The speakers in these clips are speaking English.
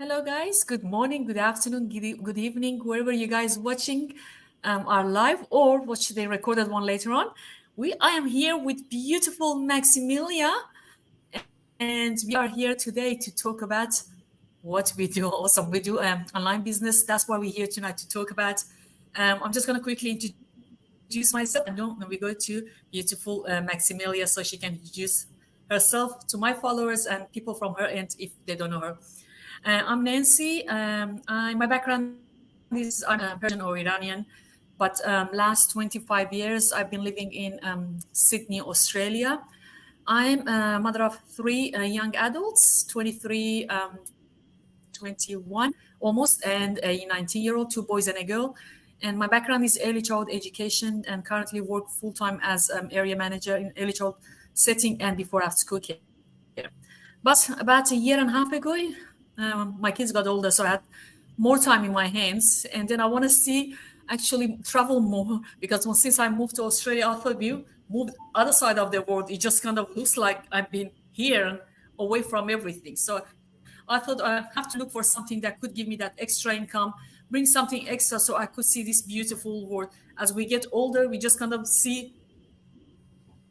Hello, guys. Good morning, good afternoon, good evening, wherever you guys watching our live or watch the recorded one later on. I am here with beautiful Maximilia, and we are here today to talk about what we do. Awesome, we do online business. That's why we're here tonight to talk about. I'm just gonna quickly introduce myself, and then we go to beautiful Maximilia so she can introduce herself to my followers and people from her end if they don't know her. I'm Nancy. My background is I'm Persian or Iranian, but last 25 years I've been living in Sydney, Australia. I'm a mother of three young adults, 23, 21 almost, and a 19-year-old, two boys and a girl. And my background is early childhood education and currently work full-time as area manager in early child setting and before after school care. But about a year and a half ago, my kids got older, so I had more time in my hands. And then I want to see actually travel more because since I moved to Australia, I thought you moved other side of the world. It just kind of looks like I've been here and away from everything. So I thought I have to look for something that could give me that extra income, bring something extra so I could see this beautiful world. As we get older, we just kind of see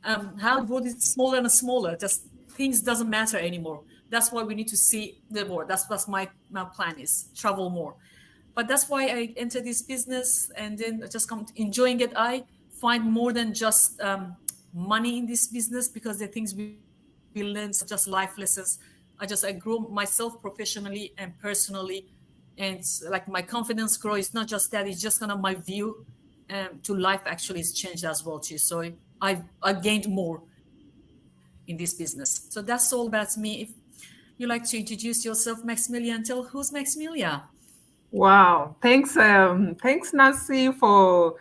how the world is smaller and smaller. Just things doesn't matter anymore. That's why we need to see the world. That's my plan is travel more. But that's why I entered this business and then I just come enjoying it. I find more than just money in this business because the things we learn, such as life lessons. I grow myself professionally and personally, and like my confidence grow. It's not just that; it's just kind of my view to life actually has changed as well too. So I gained more in this business. So that's all about me. If you like to introduce yourself, Maximilian, tell who's Maximilia. Wow. Thanks, Nancy, for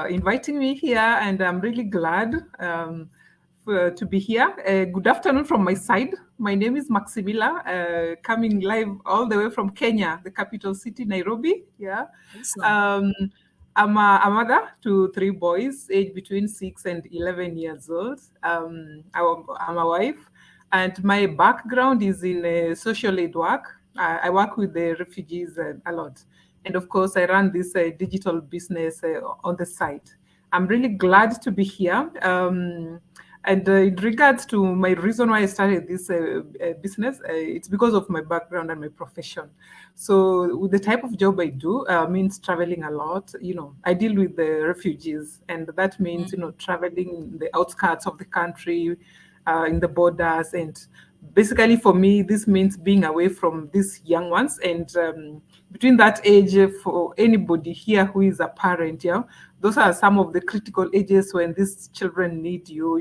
inviting me here, and I'm really glad to be here. Good afternoon from my side. My name is Maximila, coming live all the way from Kenya, the capital city, Nairobi. Yeah. Awesome. Um, I'm a mother to three boys, aged between 6 and 11 years old. I'm a wife, and my background is in social aid work. I work with the refugees a lot. And of course, I run this digital business on the side. I'm really glad to be here. And in regards to my reason why I started this business, it's because of my background and my profession. So, with the type of job I do, means traveling a lot. I deal with the refugees, and that means traveling in the outskirts of the country, in the borders, and basically for me, this means being away from these young ones. And between that age, for anybody here who is a parent, yeah, those are some of the critical ages when these children need you.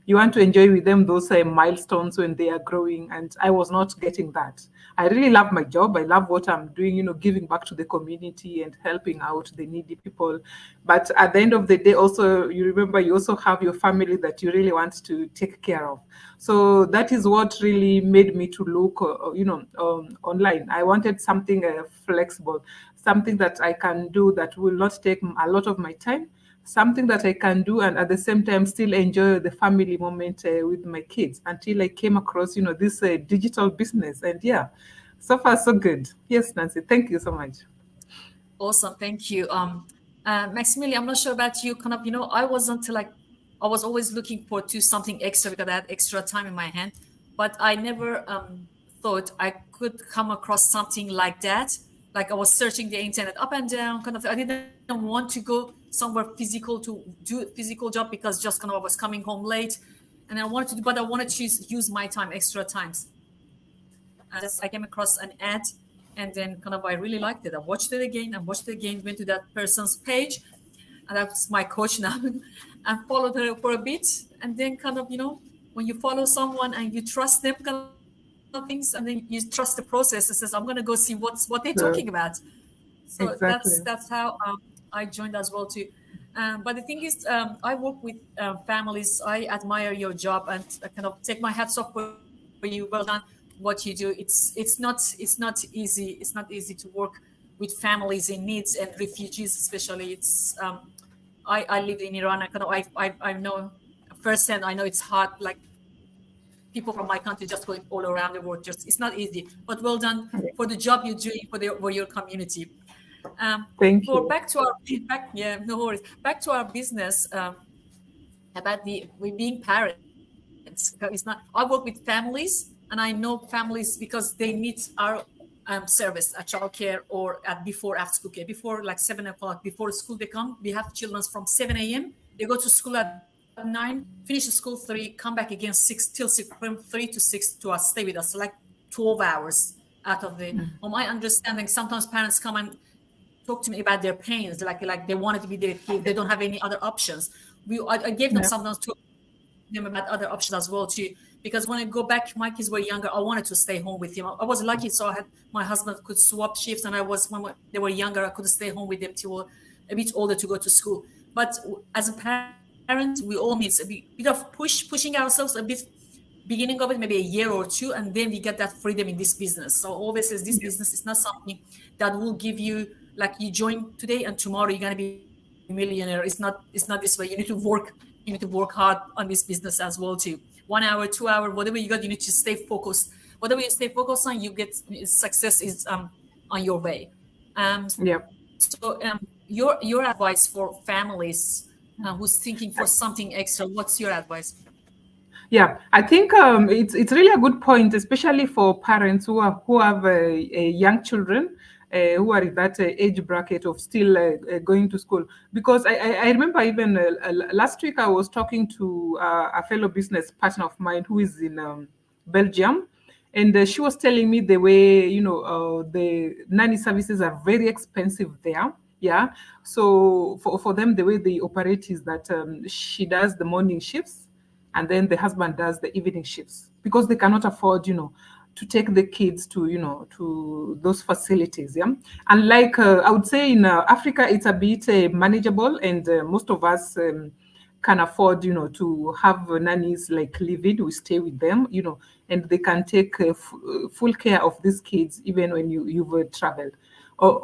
You want to enjoy with them those milestones when they are growing, and I was not getting that. I really love my job. I love what I'm doing, giving back to the community and helping out the needy people. But at the end of the day, also, you remember you also have your family that you really want to take care of. So that is what really made me to look, online. I wanted something flexible, something that I can do that will not take a lot of my time, something that I can do and at the same time still enjoy the family moment with my kids until I came across, this digital business. And yeah, so far so good. Yes, Nancy, thank you so much. Awesome. Thank you. Maximilian, I'm not sure about you. Kind of, I wasn't like, I was always looking for to something extra because I had extra time in my hand, but I never thought I could come across something like that. Like I was searching the internet up and down, kind of. I didn't want to go somewhere physical to do a physical job because just kind of I was coming home late, and I wanted to, but I wanted to use my time, extra times. And just I came across an ad, and then kind of I really liked it. I watched it again and watched it again, went to that person's page, and that's my coach now, and followed her for a bit. And then kind of, when you follow someone and you trust them kind of things, and then you trust the process, it says, I'm gonna go see what they're talking about. So, So that's exactly. how I joined as well too. But the thing is, I work with families. I admire your job and I kind of take my hats off for you. Well done, what you do. It's not easy. It's not easy to work with families in needs and refugees, especially. I live in Iran. I kind of I know firsthand. I know it's hard. Like people from my country just going all around the world. Just it's not easy, but well done Okay. for the job you're doing for your community. Thank For you. back to our back, yeah, no worries. Back to our business, about the we being parents. It's not. I work with families, and I know families because they need our service at childcare or at before after school care. Before like 7 o'clock, before school they come. We have children from 7 a.m. They go to school at 9, finish school 3, come back again 6 till 6, from 3 to 6 to us, stay with us, so like 12 hours out of the. On my understanding, sometimes parents come and talk to me about their pains, like they wanted to be their kid, they don't have any other options. I gave them Yeah. sometimes to them about other options as well too, because when I go back, my kids were younger, I wanted to stay home with them. I was lucky, so I had my husband could swap shifts, and I was when they were younger, I could stay home with them till a bit older to go to school. But as a parent, we all need a bit of pushing ourselves a bit beginning of it, maybe a year or two, and then we get that freedom in this business. So obviously this Yeah. business is not something that will give you like you join today and tomorrow you're going to be millionaire. It's not this way. You need to work hard on this business as well too. 1 hour, 2 hour, whatever you got, you need to stay focused. Whatever you stay focused on, you get success is on your way. Yeah. Your advice for families who's thinking for something extra, what's your advice? Yeah, I think it's really a good point, especially for parents who have young children who are in that age bracket of still going to school. Because I remember even last week I was talking to a fellow business partner of mine who is in Belgium, and she was telling me the way the nanny services are very expensive there. Yeah, so for them the way they operate is that she does the morning shifts and then the husband does the evening shifts because they cannot afford to take the kids to to those facilities. Yeah, and like I would say in Africa it's a bit manageable, and most of us can afford to have nannies like live in, we stay with them, and they can take full care of these kids even when you've traveled,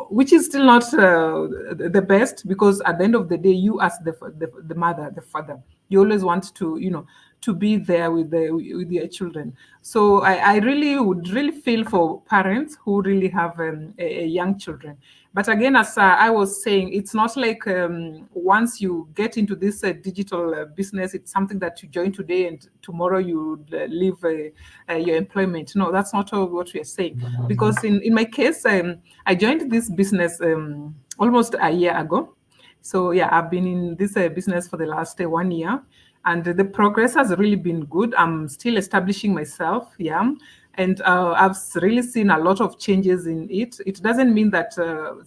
which is still not the best, because at the end of the day you as the mother, the father, you always want to to be there with your children. So I really would really feel for parents who really have young children. But again, as I was saying, it's not like once you get into this digital business, it's something that you join today and tomorrow you leave your employment. No, that's not what we are saying. Because in my case, I joined this business almost a year ago. So yeah, I've been in this business for the last 1 year, and the progress has really been good. I'm still establishing myself, yeah, and I've really seen a lot of changes in it. It doesn't mean that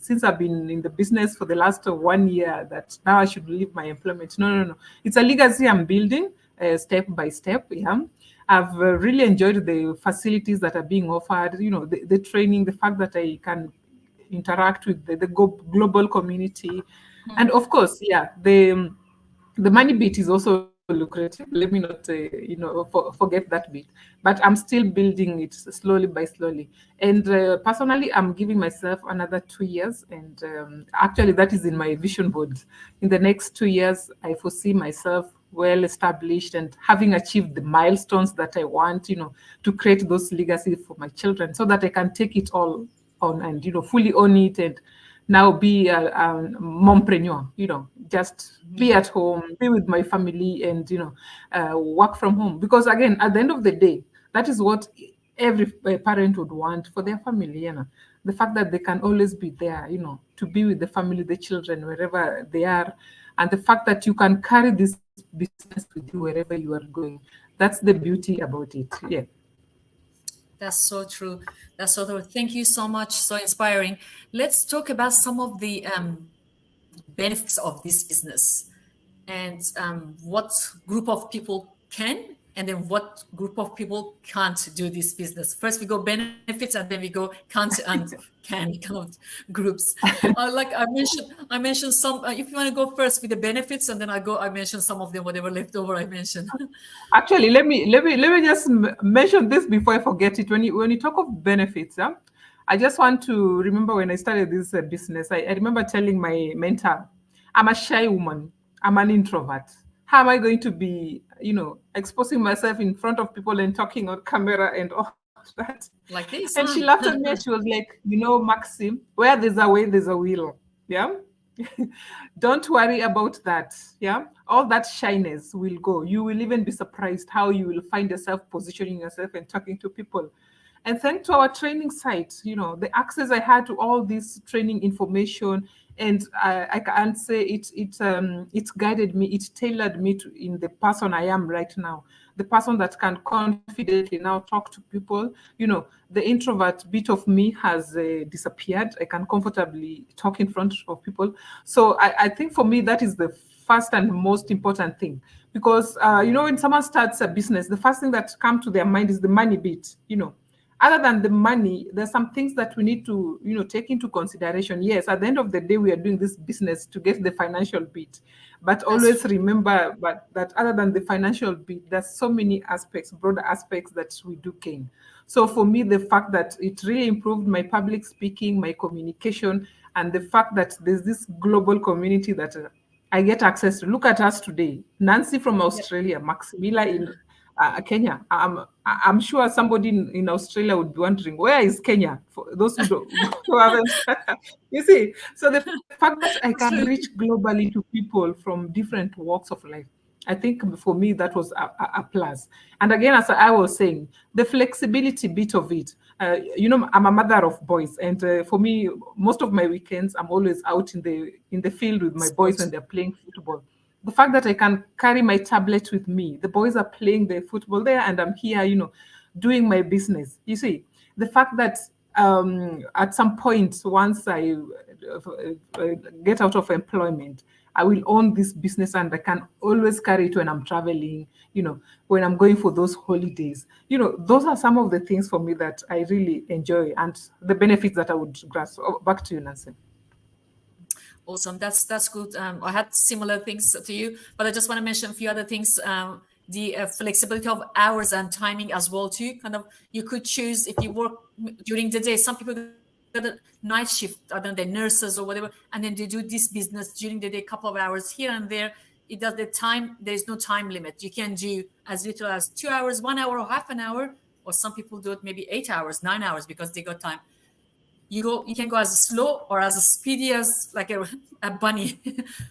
since I've been in the business for the last 1 year that now I should leave my employment. No, no, no. It's a legacy I'm building step by step. Yeah. I've really enjoyed the facilities that are being offered, the training, the fact that I can interact with the global community, and of course, yeah, the money bit is also lucrative. Let me not forget that bit. But I'm still building it slowly by slowly. And personally, I'm giving myself another 2 years, and actually that is in my vision board. In the next 2 years I foresee myself well established and having achieved the milestones that I want, to create those legacy for my children, so that I can take it all on and fully own it, and now be a mompreneur, just be at home, be with my family, and work from home. Because again, at the end of the day, that is what every parent would want for their family. The fact that they can always be there, to be with the family, the children, wherever they are, and the fact that you can carry this business with you wherever you are going. That's the beauty about it. Yeah. That's so true. That's so true. Thank you so much. So inspiring. Let's talk about some of the benefits of this business, and what group of people can, and then what group of people can't do this business. First we go benefits, and then we go can't and can kind of groups. Like I mentioned some. If you want to go first with the benefits, and then I mention some of them, whatever left over I mentioned. Actually, let me just mention this before I forget it. When you talk of benefits, yeah, I just want to remember when I started this business. I remember telling my mentor, "I'm a shy woman. I'm an introvert. How am I going to be, exposing myself in front of people and talking on camera and all that. Like And this she one. laughed at me and she was like, Maxim, where there's a way, there's a will. Yeah. Don't worry about that. Yeah. All that shyness will go. You will even be surprised how you will find yourself positioning yourself and talking to people. And thanks to our training site, the access I had to all this training information, and I can't say it guided me, it tailored me to in the person I am right now, the person that can confidently now talk to people. The introvert bit of me has disappeared. I can comfortably talk in front of people. So I think for me that is the first and most important thing, because when someone starts a business, the first thing that comes to their mind is the money bit. Other than the money, there's some things that we need to take into consideration. Yes, at the end of the day, we are doing this business to get the financial bit, but That's always remember that other than the financial bit, there's so many aspects, broader aspects, that we do gain. So for me, the fact that it really improved my public speaking, my communication, and the fact that there's this global community that I get access to. Look at us today. Nancy from yep. Australia, Maximila in Kenya. I'm sure somebody in Australia would be wondering, where is Kenya? For those who don't, who haven't, you see. So the fact that I can That's reach true. globally to people from different walks of life, I think for me that was a plus. And again, as I was saying, the flexibility bit of it. I'm a mother of boys, and for me, most of my weekends, I'm always out in the field with my boys when Sports. they're playing football. The fact that I can carry my tablet with me, the boys are playing the football there, and I'm here, doing my business. You see, the fact that at some point, once I get out of employment, I will own this business and I can always carry it when I'm traveling, when I'm going for those holidays. Those are some of the things for me that I really enjoy and the benefits that I would grasp. Oh, back to you, Nancy. Awesome. That's good. I had similar things to you, but I just want to mention a few other things. The flexibility of hours and timing as well too. Kind of you could choose if you work during the day. Some people got a night shift. I don't know, they're nurses or whatever, and then they do this business during the day, couple of hours here and there. It does the time. There is no time limit. You can do as little as 2 hours, 1 hour, or half an hour, or some people do it maybe 8 hours, 9 hours because they got time. You can go as slow or as speedy as like a bunny.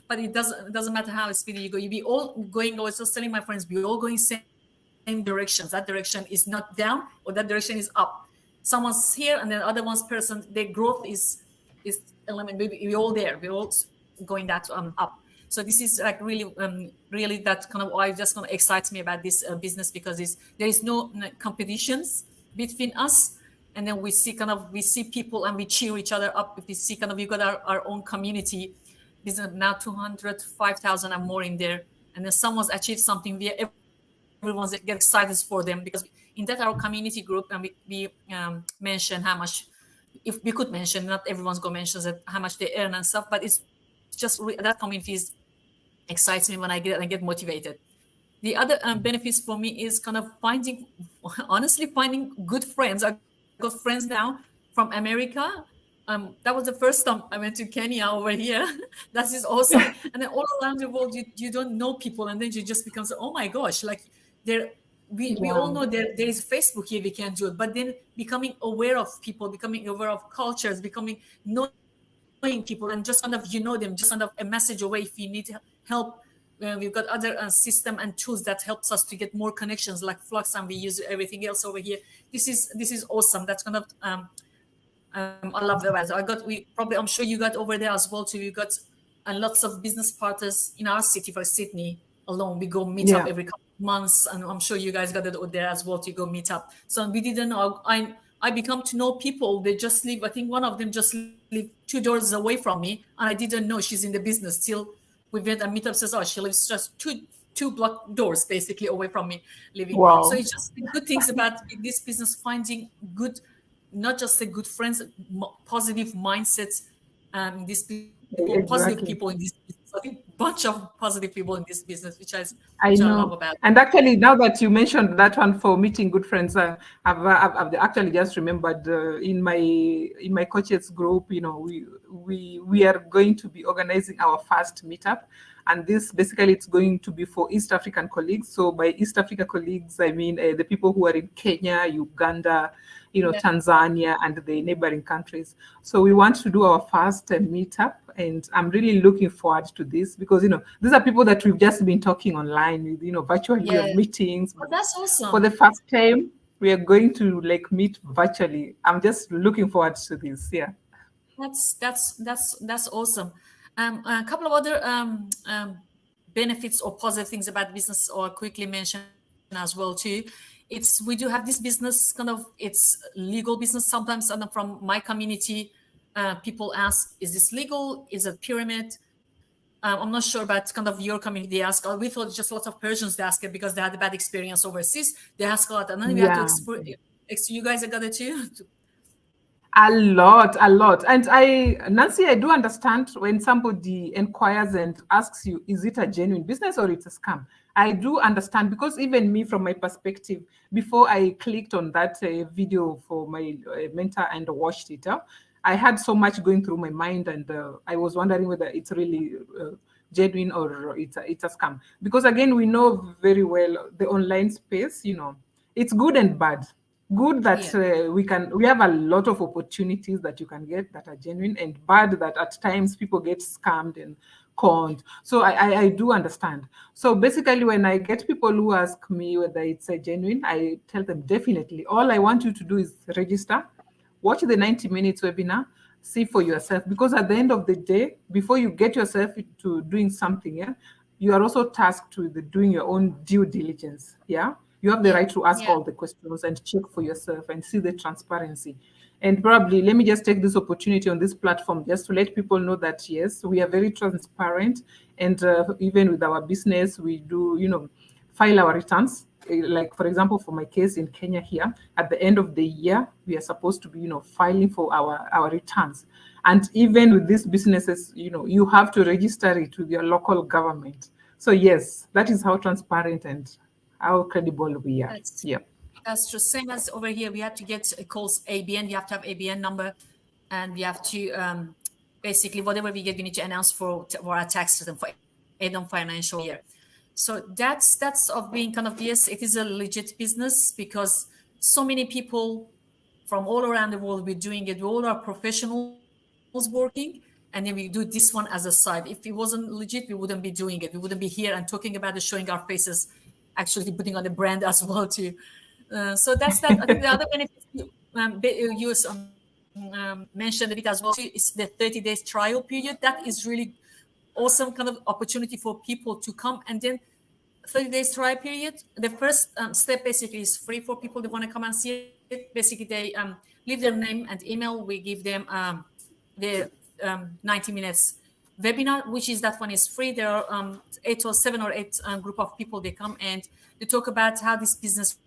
But it doesn't matter how speedy you go. You be all going. I was just telling my friends, we all going same directions. That direction is not down or that direction is up. Someone's here and then other one's person, their growth is element. We all there, we're all going that up. So this is like really that kind of why just kind of excites me about this business, because there is no competitions between us. And then we see people and we cheer each other up. If we see kind of we got our own community. There's now 205,000 and more in there. And then someone's achieved something, everyone's get excited for them, because in that our community group, and we mention how much, if we could mention, not everyone's gonna mention that how much they earn and stuff, but it's just that community excites me when I get motivated. The other benefits for me is kind of finding, honestly, finding good friends. I got friends now from America. That was the first time I went to Kenya over here. That is awesome. And then all around the world, you don't know people, and then you just become so, oh my gosh, like there. We all Yeah, know there is Facebook here, we can do it, but then becoming aware of people, becoming aware of cultures, becoming knowing people, and just kind of them, just kind of a message away if you need help. We've got other system and tools that helps us to get more connections like Flux, and we use everything else over here. This is awesome. That's kind of I love the weather. I'm sure you got over there as well too. We got lots of business partners in our city. For Sydney alone, we go meet up every yeah, couple of months, and I'm sure you guys got it out there as well to go meet up. So we didn't know. I become to know people. They just live. I think one of them just live 2 doors away from me, and I didn't know she's in the business till we went and meet up. Says, oh, she lives just two block doors basically away from me living. So wow, it's just the good things about this business, finding good, not just the good friends, positive mindsets, these people, positive people in this exactly. business. I think bunch of positive people in this business, which I I love know. about. And actually, now that you mentioned that one for meeting good friends, I've actually just remembered in my coaches group. We are going to be organizing our first meetup, And this basically it's going to be for East African colleagues. So by East Africa colleagues, I mean the people who are in Kenya, Uganda, Tanzania, and the neighboring countries. So we want to do our first meetup, and I'm really looking forward to this because these are people that we've just been talking online with, virtually on Yeah. meetings. Oh, that's For the awesome. first time, we are going to like meet virtually. I'm just looking forward to this. Yeah. That's awesome. A couple of other benefits or positive things about business, or quickly mention as well too. It's we do have this business kind of it's legal business sometimes, and from my community, people ask, "Is this legal? Is it pyramid?" I'm not sure about kind of your community. They ask, we thought just lots of Persians they ask it because they had a bad experience overseas. They ask a lot, and then we have to Yeah. explore. You guys got it too. A lot, a lot. And Nancy, I do understand when somebody inquires and asks you, is it a genuine business or it's a scam? I do understand because even me, from my perspective, before I clicked on that video for my mentor and watched it, I had so much going through my mind, and I was wondering whether it's really genuine or it's a scam. Because again, we know very well the online space, it's good and bad. Good Yeah. that we have a lot of opportunities that you can get that are genuine, and bad that at times people get scammed and conned. So I do understand. So basically, when I get people who ask me whether it's a genuine, I tell them definitely. All I want you to do is register, watch the 90 minutes webinar, see for yourself, because at the end of the day, before you get yourself into doing something, yeah, you are also tasked with doing your own due diligence. Yeah, you have the Yeah. right to ask Yeah. all the questions and check for yourself and see the transparency. And probably let me just take this opportunity on this platform just to let people know that yes, we are very transparent, and even with our business, we do file our returns. Like for example, for my case in Kenya here, at the end of the year, we are supposed to be filing for our returns. And even with these businesses, you have to register it with your local government. So yes, that is how transparent and how credible we are. That's Yeah. that's just same as over here. We have to get a calls ABN. You have to have ABN number, and we have to basically whatever we get, we need to announce for our tax system for end of financial year. So that's of being kind of yes, it is a legit business because so many people from all around the world we're doing it. We all are professionals working, and then we do this one as a side. If it wasn't legit, we wouldn't be doing it. We wouldn't be here and talking about it, showing our faces, actually putting on the brand as well too. So that's that. I think the other benefits mentioned a bit as well too is the 30 days trial period. That is really awesome kind of opportunity for people to come, and then 30 days trial period. The first step basically is free for people that want to come and see it. Basically, they leave their name and email. We give them the 90 minutes webinar, which is that one is free. There are eight or seven or eight group of people. They come and they talk about how this business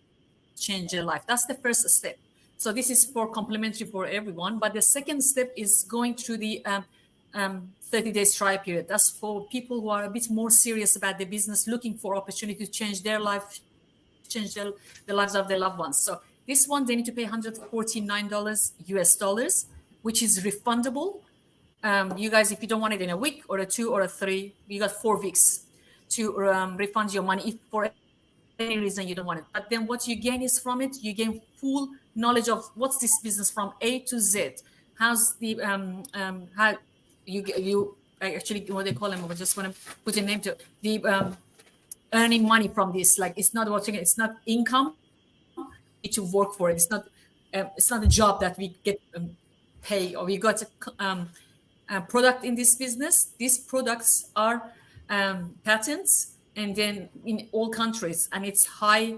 changed their life. That's the first step. So this is for complimentary for everyone. But the second step is going through the 30 days trial period. That's for people who are a bit more serious about the business, looking for opportunity to change their life, change the lives of their loved ones. So this one, they need to pay $149 US dollars, which is refundable. You guys, if you don't want it in a week or a two or a three, you got 4 weeks to refund your money if for any reason you don't want it. But then what you gain is from it, you gain full knowledge of what's this business from A to Z. How's the how you actually what they call them? I just want to put a name to it. The earning money from this. Like it's not watching it. It's not income. You need to work for it. It's not a job that we get pay or we got a product in this business. These products are patents and then in all countries, and it's high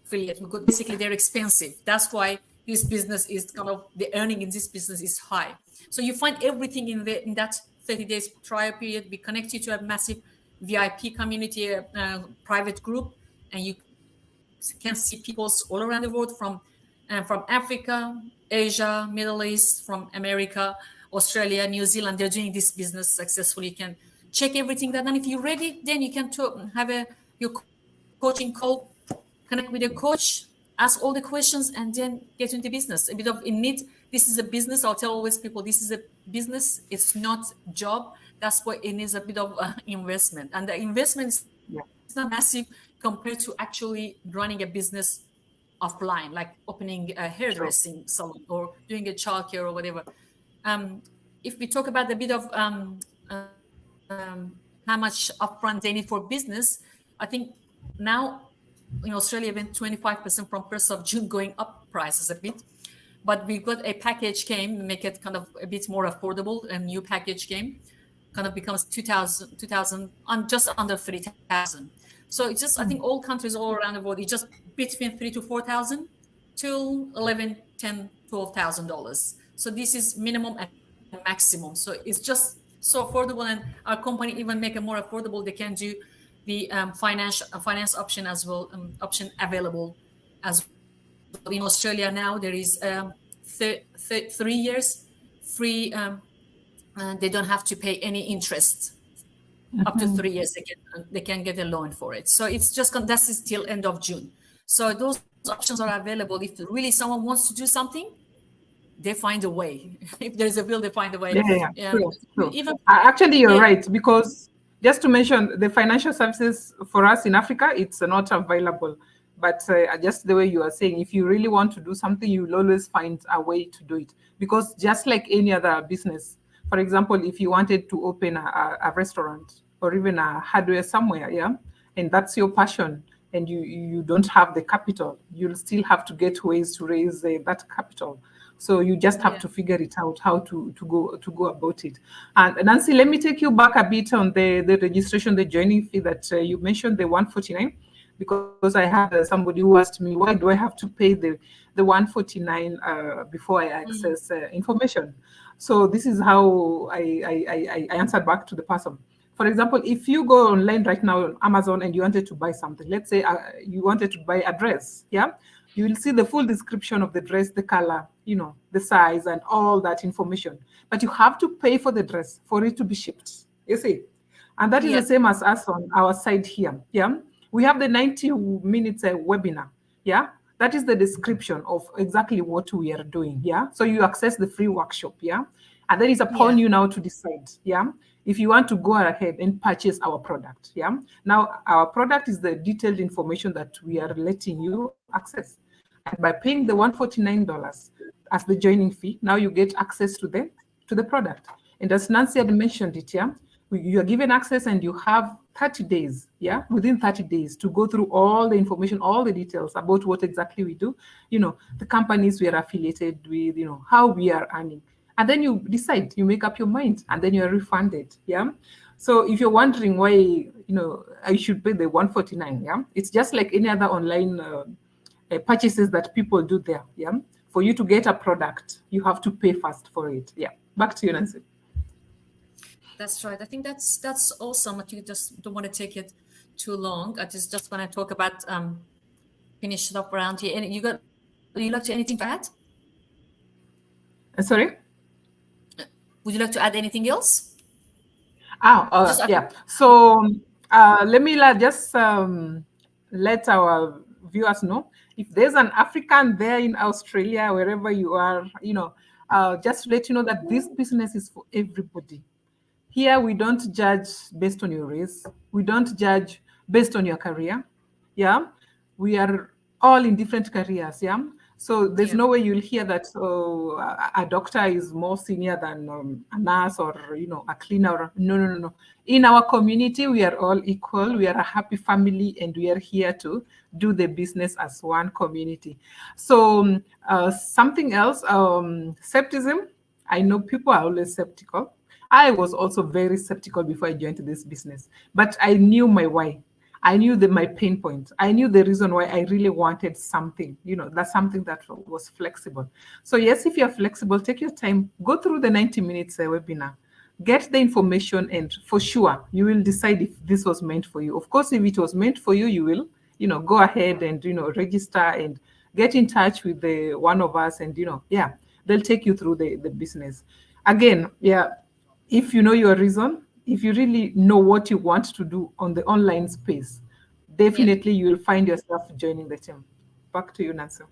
affiliate because basically they're expensive. That's why this business is kind of the earning in this business is high. So you find everything in that 30 days trial period. We connect you to a massive VIP community, private group, and you can see peoples all around the world from Africa, Asia, Middle East, from America, Australia, New Zealand. They're doing this business successfully. You can check everything that, and if you're ready, then you can have your coaching call, connect with your coach, ask all the questions, and then get into business. A bit of in need. This is a business. I'll tell always people this is a business. It's not job. That's why it needs a bit of investment, and the investment is not Yeah. massive compared to actually running a business offline, like opening a True. hairdressing salon or doing a childcare or whatever. Um, if we talk about a bit of how much upfront they need for business, I think now in Australia went 25% from 1st of June, going up prices a bit. But we got a package came, make it kind of a bit more affordable. A new package came, kind of becomes 2000 on just under 3,000. So it's just, I think all countries all around the world, it's just between 3 to 4,000 till 11, 10, $12,000. So this is minimum and maximum. So it's just so affordable, and our company even make it more affordable. They can do the finance option as well, option available as well. In Australia now there is 3 years free. They don't have to pay any interest up to 3 years. They can get a loan for it. So it's just that's till end of June. So those options are available. If really someone wants to do something, they find a way. If there's a will, they find a way. Yeah, yeah, yeah. True, true. Even Actually, you're yeah, right because just to mention the financial services for us in Africa, it's not available. But just the way you are saying, if you really want to do something, you will always find a way to do it. Because just like any other business, for example, if you wanted to open a restaurant or even a hardware somewhere, yeah, and that's your passion, and you don't have the capital, you'll still have to get ways to raise that capital. So you just have yeah, to figure it out how to go about it. And Nancy, let me take you back a bit on the registration, the joining fee that you mentioned, the 149, because I had somebody who asked me, why do I have to pay the 149 before I mm, access information? So this is how I answered back to the person. For example, if you go online right now on Amazon and you wanted to buy something, let's say you wanted to buy a dress, yeah, you will see the full description of the dress, the color, the size, and all that information. But you have to pay for the dress for it to be shipped. You see, and that is yeah, the same as us on our side here. Yeah, we have the 90 minutes webinar. Yeah, that is the description of exactly what we are doing. Yeah, so you access the free workshop. Yeah, and then it's yeah, upon you now to decide. Yeah, if you want to go ahead and purchase our product. Yeah, now our product is the detailed information that we are letting you access, and by paying the $149 as the joining fee, now you get access to the product. And as Nancy had mentioned it, yeah, you are given access and you have 30 days, yeah, within 30 days to go through all the information, all the details about what exactly we do, the companies we are affiliated with, how we are earning. And then you decide, you make up your mind, and then you're refunded, yeah. So if you're wondering why, I should pay the 149, yeah, it's just like any other online purchases that people do there, yeah. For you to get a product, you have to pay first for it, yeah. Back to you, Nancy. that's right. I think that's awesome. But you just don't want to take it too long. I just want to talk about finish it up around here. And you like to anything to add? Sorry. Would you like to add anything else? Just Yeah. So let me just let our viewers know if there's an African there in Australia, wherever you are, just to let you know that this business is for everybody. Here, we don't judge based on your race. We don't judge based on your career. Yeah. We are all in different careers. Yeah. So there's yeah, no way you'll hear that a doctor is more senior than a nurse or, a cleaner. No, no, no, no. In our community, we are all equal. We are a happy family and we are here to do the business as one community. So something else, skepticism. I know people are always skeptical. I was also very skeptical before I joined this business, but I knew my why. I knew my pain point. I knew the reason why I really wanted something, that's something that was flexible. So yes, if you're flexible, take your time, go through the 90 minutes webinar, get the information, and for sure, you will decide if this was meant for you. Of course, if it was meant for you, you will, go ahead and, register and get in touch with the one of us and, yeah, they'll take you through the business. Again, yeah, if you know your reason, if you really know what you want to do on the online space, yeah. definitely you will find yourself joining the team. Back to you, Nancy.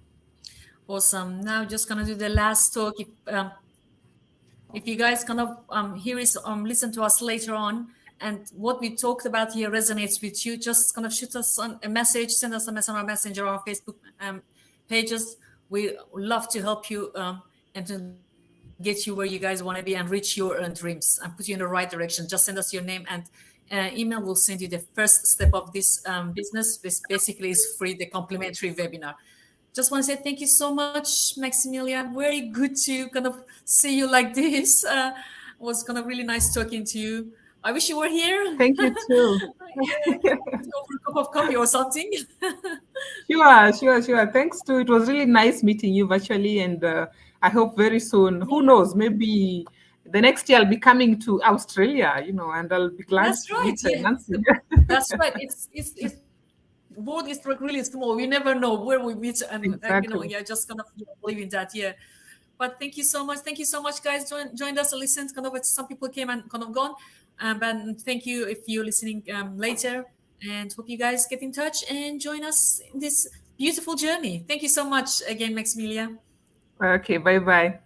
Awesome. Now just gonna do the last talk. If if you guys kind of here is listen to us later on, and what we talked about here resonates with you, just kind of shoot us a message, send us a message on our messenger or our Facebook pages. We love to help you and to get you where you guys want to be and reach your dreams and put you in the right direction. Just send us your name, and email will send you the first step of this business. This basically is free, the complimentary webinar. Just want to say thank you so much, Maximilian. Very good to kind of see you like this. Was kind of really nice talking to you. I wish you were here. Thank you too. Yeah, let's go for a cup of coffee or something. Sure, sure, sure. Thanks to it was really nice meeting you virtually, and I hope very soon. Who Yeah, knows? Maybe the next year I'll be coming to Australia, and I'll be glad that's to right. meet Yeah, Nancy. that's right. It's world is like really small. We never know where we meet, and yeah, Exactly. just kind of believe in that. Yeah. But thank you so much. Thank you so much, guys. Joined us, listened. Kind of, some people came and kind of gone. But thank you if you're listening later. And hope you guys get in touch and join us in this beautiful journey. Thank you so much again, Maximilia. Okay. Bye bye.